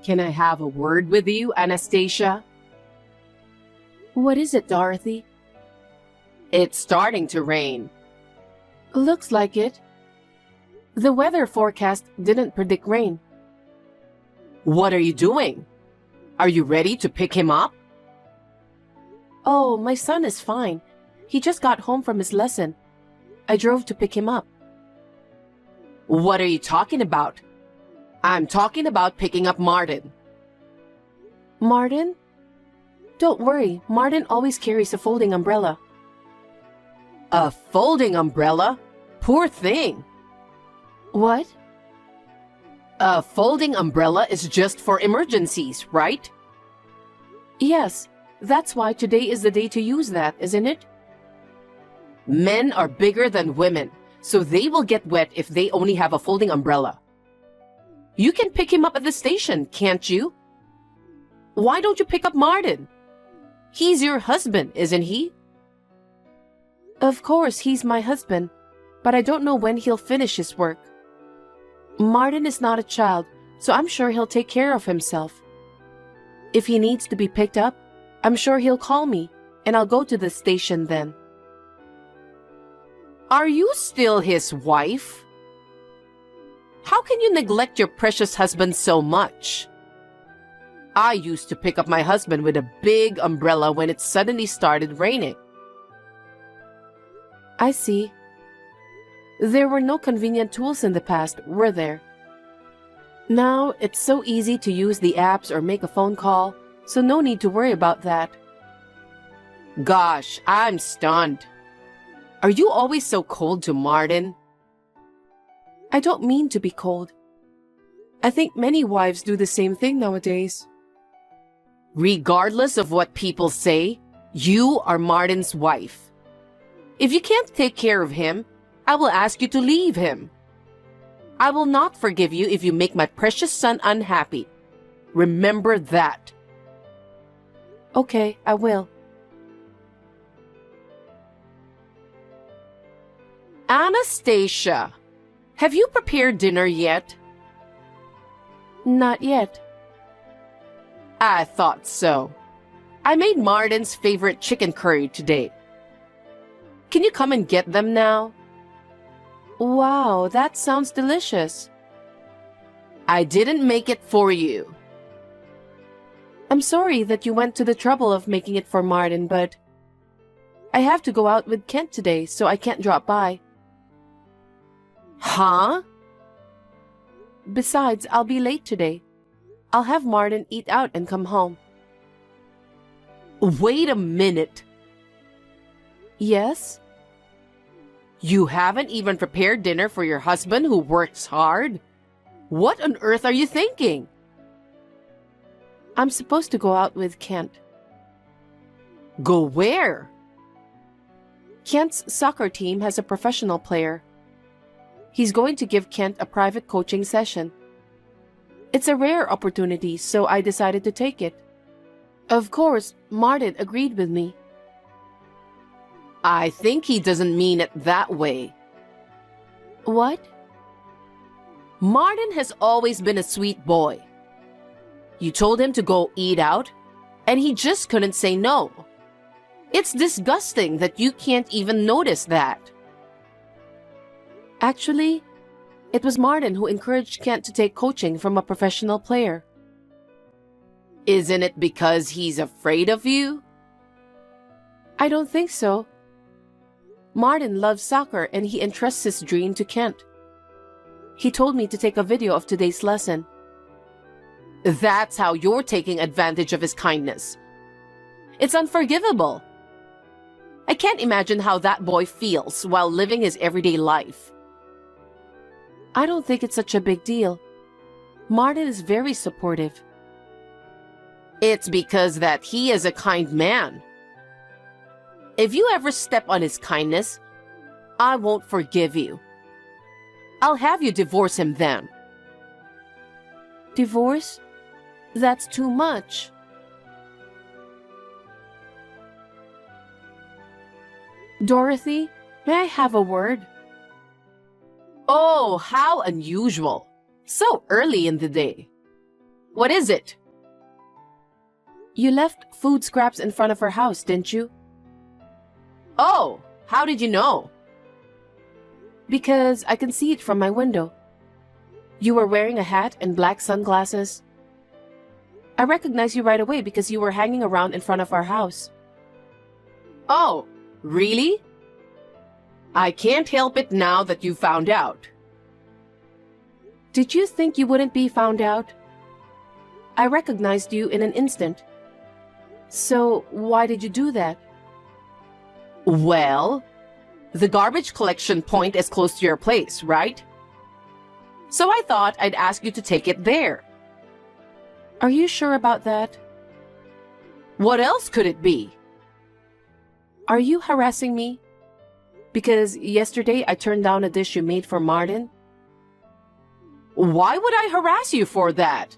Can I have a word with you, Anastasia? What is it, Dorothy? It's starting to rain. Looks like it. The weather forecast didn't predict rain. What are you doing? Are you ready to pick him up? Oh, my son is fine. He just got home from his lesson. I drove to pick him up. What are you talking about? I'm talking about picking up Martin. Martin? Don't worry, Martin always carries a folding umbrella. A folding umbrella? Poor thing. What? A folding umbrella is just for emergencies, right? Yes, that's why today is the day to use that, isn't it? Men are bigger than women, so they will get wet if they only have a folding umbrella. You can pick him up at the station, can't you? Why don't you pick up Martin? He's your husband, isn't he? Of course, he's my husband, but I don't know when he'll finish his work. Martin is not a child, so I'm sure he'll take care of himself. If he needs to be picked up, I'm sure he'll call me, and I'll go to the station then. Are you still his wife? How can you neglect your precious husband so much? I used to pick up my husband with a big umbrella when it suddenly started raining. I see. There were no convenient tools in the past, were there? Now, it's so easy to use the apps or make a phone call, so no need to worry about that. Gosh, I'm stunned. Are you always so cold to Martin? I don't mean to be cold. I think many wives do the same thing nowadays. Regardless of what people say, you are Martin's wife. If you can't take care of him, I will ask you to leave him. I will not forgive you if you make my precious son unhappy. Remember that. Okay, I will. Anastasia, have you prepared dinner yet? Not yet. I thought so. I made Martin's favorite chicken curry today. Can you come and get them now? Wow, that sounds delicious. I didn't make it for you. I'm sorry that you went to the trouble of making it for Martin, but I have to go out with Kent today, so I can't drop by. Huh? Besides, I'll be late today. I'll have Martin eat out and come home. Wait a minute. Yes? You haven't even prepared dinner for your husband who works hard? What on earth are you thinking? I'm supposed to go out with Kent. Go where? Kent's soccer team has a professional player. He's going to give Kent a private coaching session. It's a rare opportunity, so I decided to take it. Of course, Martin agreed with me. I think he doesn't mean it that way. What? Martin has always been a sweet boy. You told him to go eat out, and he just couldn't say no. It's disgusting that you can't even notice that. Actually, it was Martin who encouraged Kent to take coaching from a professional player. Isn't it because he's afraid of you? I don't think so. Martin loves soccer and he entrusts his dream to Kent. He told me to take a video of today's lesson. That's how you're taking advantage of his kindness. It's unforgivable. I can't imagine how that boy feels while living his everyday life. I don't think it's such a big deal. Martin is very supportive. It's because that he is a kind man. If you ever step on his kindness, I won't forgive you. I'll have you divorce him then. Divorce? That's too much. Dorothy, may I have a word? Oh, how unusual. So early in the day. What is it? You left food scraps in front of our house, didn't you? Oh, how did you know? Because I can see it from my window. You were wearing a hat and black sunglasses. I recognized you right away because you were hanging around in front of our house. Oh, really? I can't help it now that you found out. Did you think you wouldn't be found out? I recognized you in an instant. So why did you do that? Well, the garbage collection point is close to your place, right? So I thought I'd ask you to take it there. Are you sure about that? What else could it be? Are you harassing me? Because yesterday I turned down a dish you made for Martin. Why would I harass you for that?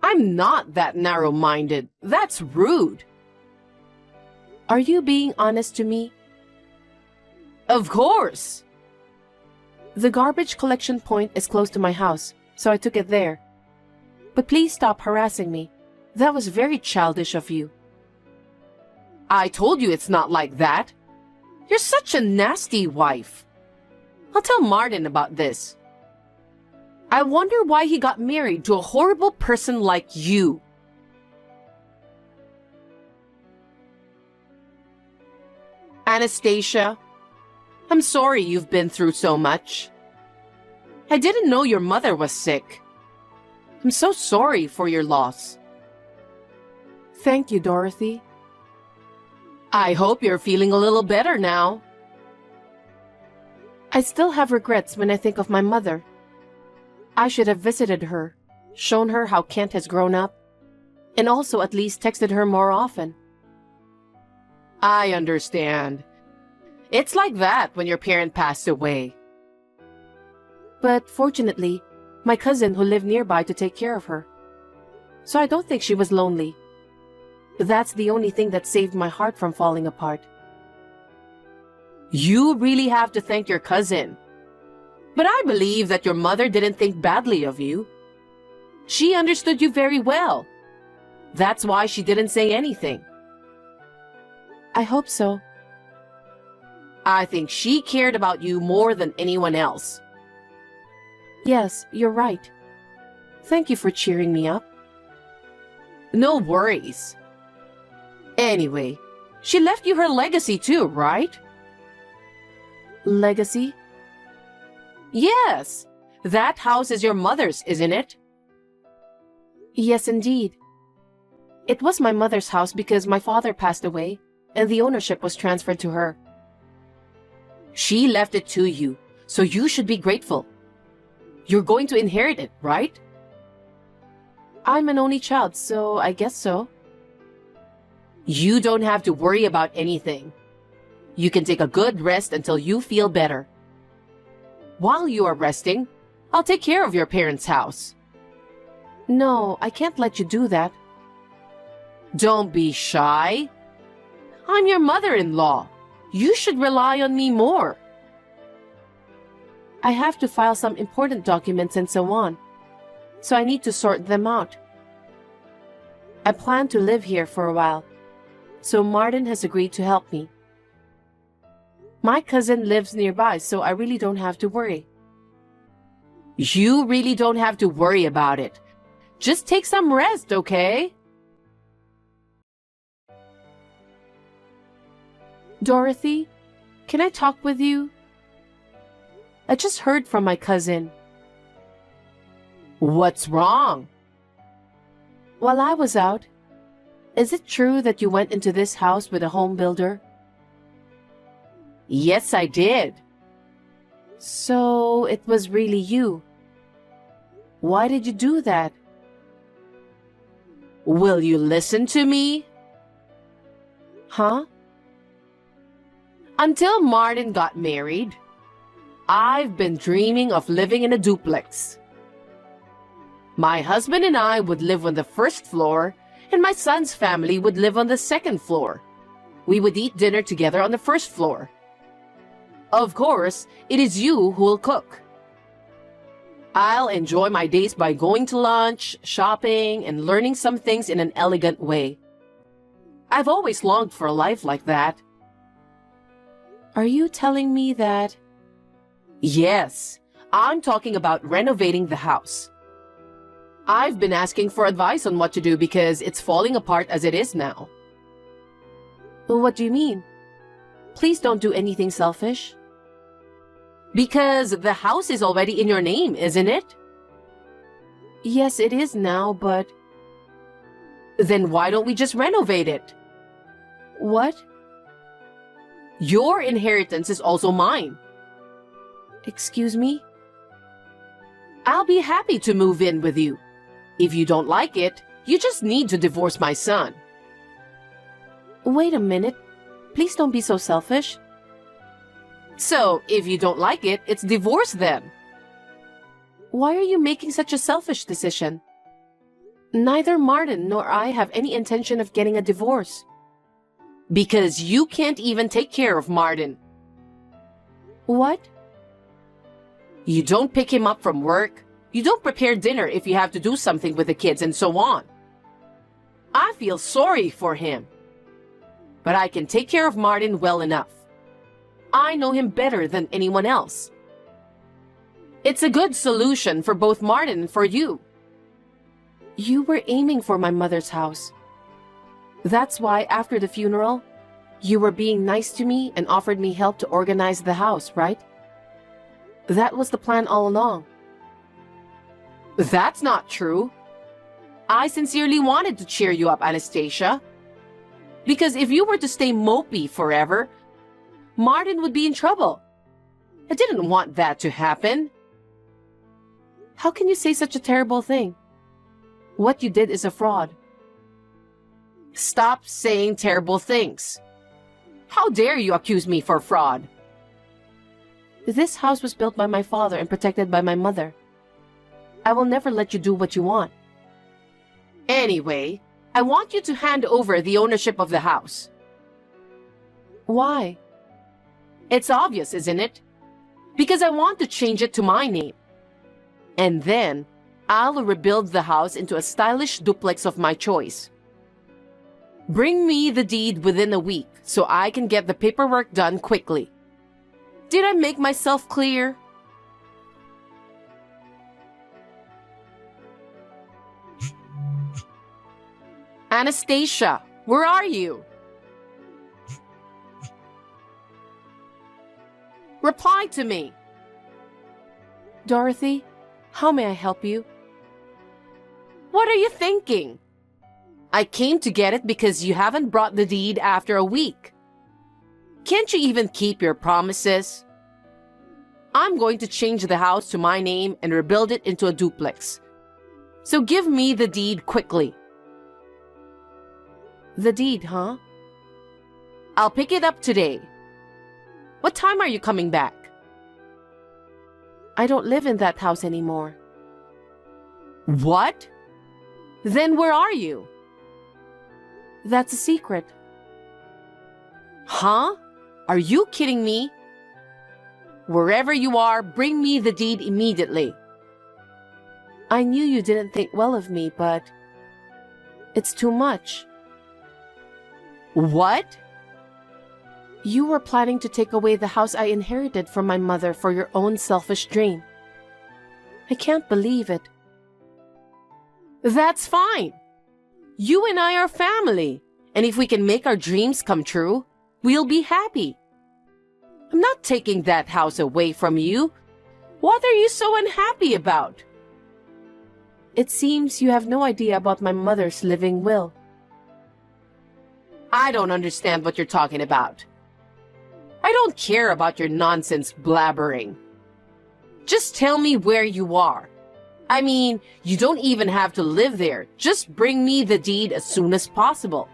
I'm not that narrow-minded. That's rude. Are you being honest to me? Of course. The garbage collection point is close to my house, so I took it there. But please stop harassing me. That was very childish of you. I told you it's not like that. You're such a nasty wife. I'll tell Martin about this. I wonder why he got married to a horrible person like you. Anastasia, I'm sorry you've been through so much. I didn't know your mother was sick. I'm so sorry for your loss. Thank you, Dorothy. I hope you're feeling a little better now. I still have regrets when I think of my mother. I should have visited her, shown her how Kent has grown up, and also at least texted her more often. I understand. It's like that when your parent passed away. But fortunately, my cousin who lived nearby to take care of her. So I don't think she was lonely. That's the only thing that saved my heart from falling apart. You really have to thank your cousin. But I believe that your mother didn't think badly of you. She understood you very well. That's why she didn't say anything. I hope so. I think she cared about you more than anyone else. Yes, you're right. Thank you for cheering me up. No worries. Anyway, she left you her legacy too, right? Legacy? Yes. That house is your mother's, isn't it? Yes, indeed. It was my mother's house because my father passed away, and the ownership was transferred to her. She left it to you, so you should be grateful. You're going to inherit it, right? I'm an only child, so I guess so. You don't have to worry about anything. You can take a good rest until you feel better. While you are resting, I'll take care of your parents' house. No, I can't let you do that. Don't be shy. I'm your mother-in-law. You should rely on me more. I have to file some important documents and so on, so I need to sort them out. I plan to live here for a while, so Martin has agreed to help me. My cousin lives nearby, so I really don't have to worry. You really don't have to worry about it. Just take some rest, okay? Dorothy, can I talk with you? I just heard from my cousin. What's wrong? While I was out, is it true that you went into this house with a home builder? Yes, I did. So it was really you. Why did you do that? Will you listen to me? Huh? Until Martin got married, I've been dreaming of living in a duplex. My husband and I would live on the first floor, and my son's family would live on the second floor. We would eat dinner together on the first floor. Of course, it is you who will cook. I'll enjoy my days by going to lunch, shopping, and learning some things in an elegant way. I've always longed for a life like that. Are you telling me that? Yes, I'm talking about renovating the house. I've been asking for advice on what to do because it's falling apart as it is now. What do you mean? Please don't do anything selfish. Because the house is already in your name, isn't it? Yes, it is now, but... Then why don't we just renovate it? What? Your inheritance is also mine. Excuse me? I'll be happy to move in with you. If you don't like it, you just need to divorce my son. Wait a minute. Please don't be so selfish. So, if you don't like it, it's divorce then. Why are you making such a selfish decision? Neither Martin nor I have any intention of getting a divorce. Because you can't even take care of Martin. What? You don't pick him up from work. You don't prepare dinner if you have to do something with the kids and so on. I feel sorry for him. But I can take care of Martin well enough. I know him better than anyone else. It's a good solution for both Martin and for you. You were aiming for my mother's house. That's why after the funeral, you were being nice to me and offered me help to organize the house, right? That was the plan all along. That's not true. I sincerely wanted to cheer you up, Anastasia. Because if you were to stay mopey forever, Martin would be in trouble. I didn't want that to happen. How can you say such a terrible thing? What you did is a fraud. Stop saying terrible things. How dare you accuse me for fraud? This house was built by my father and protected by my mother. I will never let you do what you want. Anyway, I want you to hand over the ownership of the house. Why? It's obvious, isn't it? Because I want to change it to my name. And then, I'll rebuild the house into a stylish duplex of my choice. Bring me the deed within a week so I can get the paperwork done quickly. Did I make myself clear? Anastasia, where are you? Reply to me. Dorothy, how may I help you? What are you thinking? I came to get it because you haven't brought the deed after a week. Can't you even keep your promises? I'm going to change the house to my name and rebuild it into a duplex. So give me the deed quickly. The deed, huh? I'll pick it up today. What time are you coming back? I don't live in that house anymore. What? Then where are you? That's a secret. Huh? Are you kidding me? Wherever you are, bring me the deed immediately. I knew you didn't think well of me, but it's too much. What? You were planning to take away the house I inherited from my mother for your own selfish dream. I can't believe it. That's fine. You and I are family, and if we can make our dreams come true, we'll be happy. I'm not taking that house away from you. What are you so unhappy about? It seems you have no idea about my mother's living will. I don't understand what you're talking about. I don't care about your nonsense blabbering. Just tell me where you are. I mean, you don't even have to live there. Just bring me the deed as soon as possible.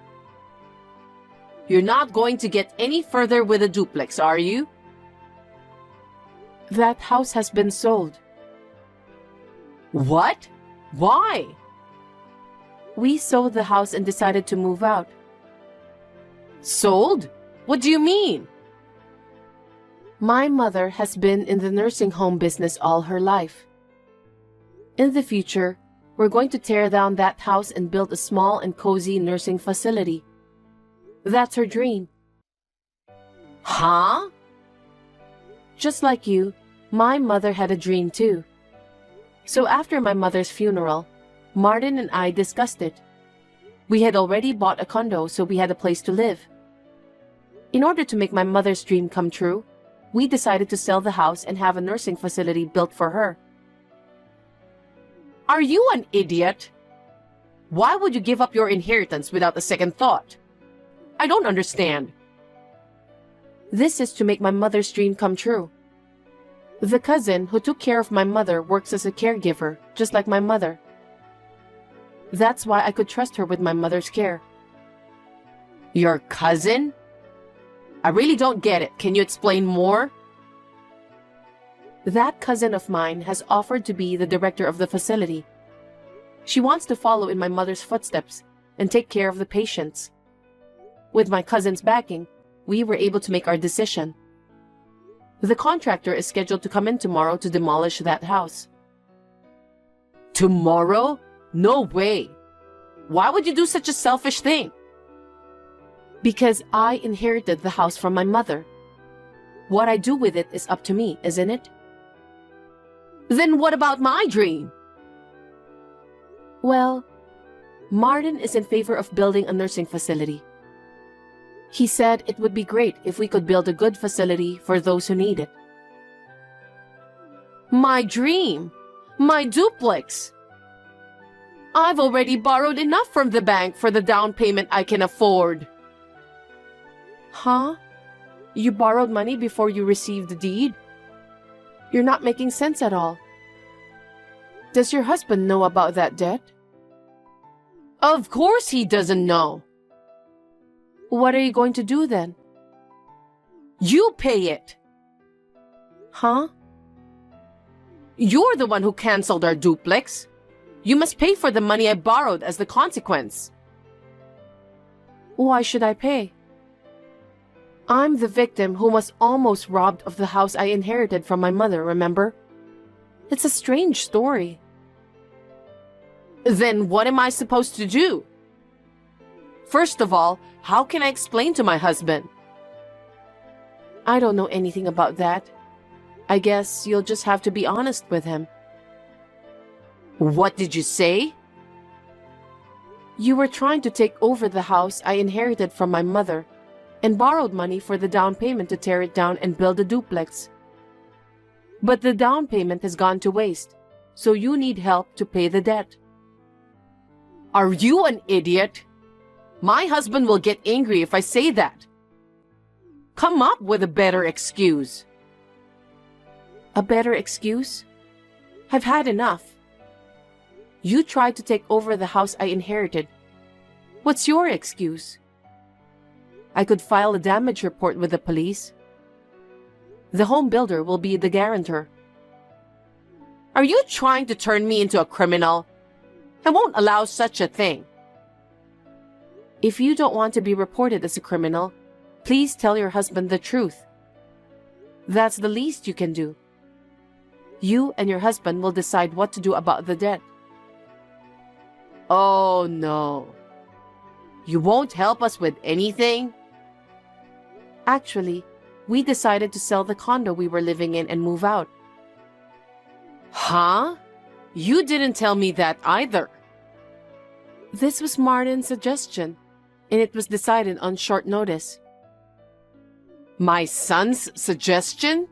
You're not going to get any further with a duplex, are you? That house has been sold. What? Why? We sold the house and decided to move out. Sold? What do you mean? My mother has been in the nursing home business all her life. In the future, we're going to tear down that house and build a small and cozy nursing facility. That's her dream. Huh? Just like you, my mother had a dream too. So after my mother's funeral, Martin and I discussed it. We had already bought a condo, so we had a place to live. In order to make my mother's dream come true, we decided to sell the house and have a nursing facility built for her. Are you an idiot? Why would you give up your inheritance without a second thought? I don't understand. This is to make my mother's dream come true. The cousin who took care of my mother works as a caregiver, just like my mother. That's why I could trust her with my mother's care. Your cousin? I really don't get it. Can you explain more? That cousin of mine has offered to be the director of the facility. She wants to follow in my mother's footsteps and take care of the patients. With my cousin's backing, we were able to make our decision. The contractor is scheduled to come in tomorrow to demolish that house. Tomorrow? No way. Why would you do such a selfish thing? Because I inherited the house from my mother. What I do with it is up to me, isn't it? Then what about my dream? Well, Martin is in favor of building a nursing facility. He said it would be great if we could build a good facility for those who need it. My dream! My duplex! I've already borrowed enough from the bank for the down payment I can afford. Huh? You borrowed money before you received the deed? You're not making sense at all. Does your husband know about that debt? Of course he doesn't know. What are you going to do then? You pay it. Huh? You're the one who canceled our duplex. You must pay for the money I borrowed as the consequence. Why should I pay? I'm the victim who was almost robbed of the house I inherited from my mother, remember? It's a strange story. Then what am I supposed to do? First of all, how can I explain to my husband? I don't know anything about that. I guess you'll just have to be honest with him. What did you say? You were trying to take over the house I inherited from my mother and borrowed money for the down payment to tear it down and build a duplex. But the down payment has gone to waste, so you need help to pay the debt. Are you an idiot? My husband will get angry if I say that. Come up with a better excuse. A better excuse? I've had enough. You tried to take over the house I inherited. What's your excuse? I could file a damage report with the police. The home builder will be the guarantor. Are you trying to turn me into a criminal? I won't allow such a thing. If you don't want to be reported as a criminal, please tell your husband the truth. That's the least you can do. You and your husband will decide what to do about the debt. Oh no. You won't help us with anything? Actually, we decided to sell the condo we were living in and move out. Huh? You didn't tell me that either. This was Martin's suggestion, and it was decided on short notice. My son's suggestion?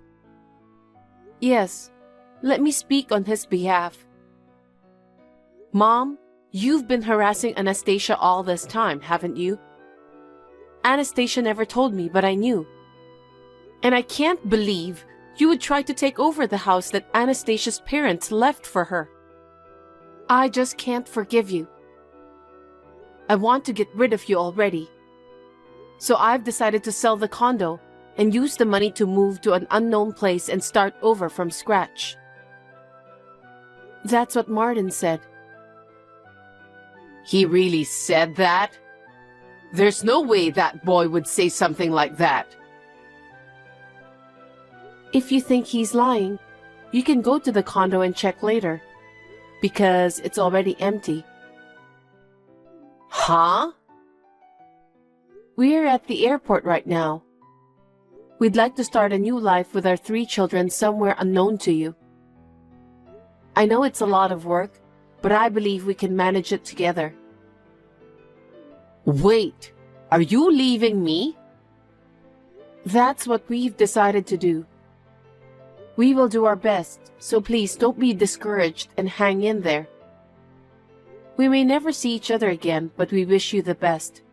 Yes. Let me speak on his behalf. Mom, you've been harassing Anastasia all this time, haven't you? Anastasia never told me, but I knew. And I can't believe you would try to take over the house that Anastasia's parents left for her. I just can't forgive you. I want to get rid of you already. So I've decided to sell the condo and use the money to move to an unknown place and start over from scratch. That's what Martin said. He really said that? There's no way that boy would say something like that. If you think he's lying, you can go to the condo and check later. because it's already empty. Huh? We're at the airport right now. We'd like to start a new life with our 3 children somewhere unknown to you. I know it's a lot of work, but I believe we can manage it together. Wait, are you leaving me? That's what we've decided to do. We will do our best, so please don't be discouraged and hang in there. We may never see each other again, but we wish you the best.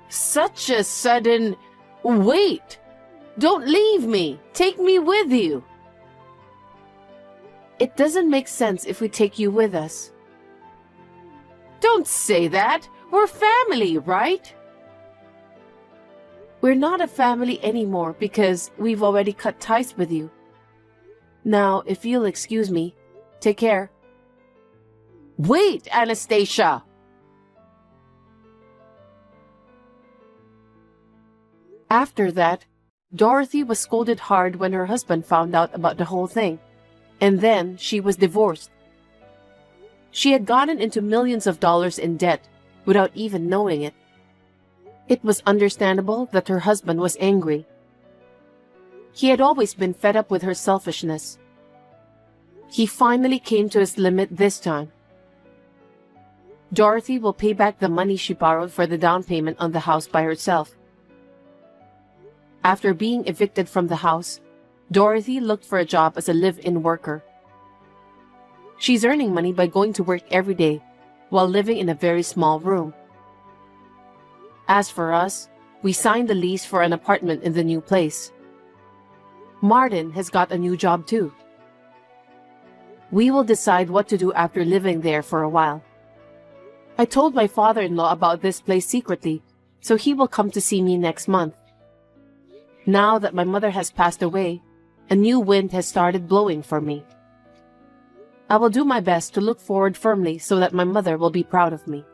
Such a sudden... Wait! Don't leave me! Take me with you! It doesn't make sense if we take you with us. Don't say that! We're family, right? We're not a family anymore because we've already cut ties with you. Now, if you'll excuse me, take care. Wait, Anastasia! After that, Dorothy was scolded hard when her husband found out about the whole thing, and then she was divorced. She had gotten into millions of dollars in debt without even knowing it. It was understandable that her husband was angry. He had always been fed up with her selfishness. He finally came to his limit this time. Dorothy will pay back the money she borrowed for the down payment on the house by herself. After being evicted from the house, Dorothy looked for a job as a live-in worker. She's earning money by going to work every day while living in a very small room. As for us, we signed the lease for an apartment in the new place. Martin has got a new job too. We will decide what to do after living there for a while. I told my father-in-law about this place secretly, so he will come to see me next month. Now that my mother has passed away, a new wind has started blowing for me. I will do my best to look forward firmly so that my mother will be proud of me.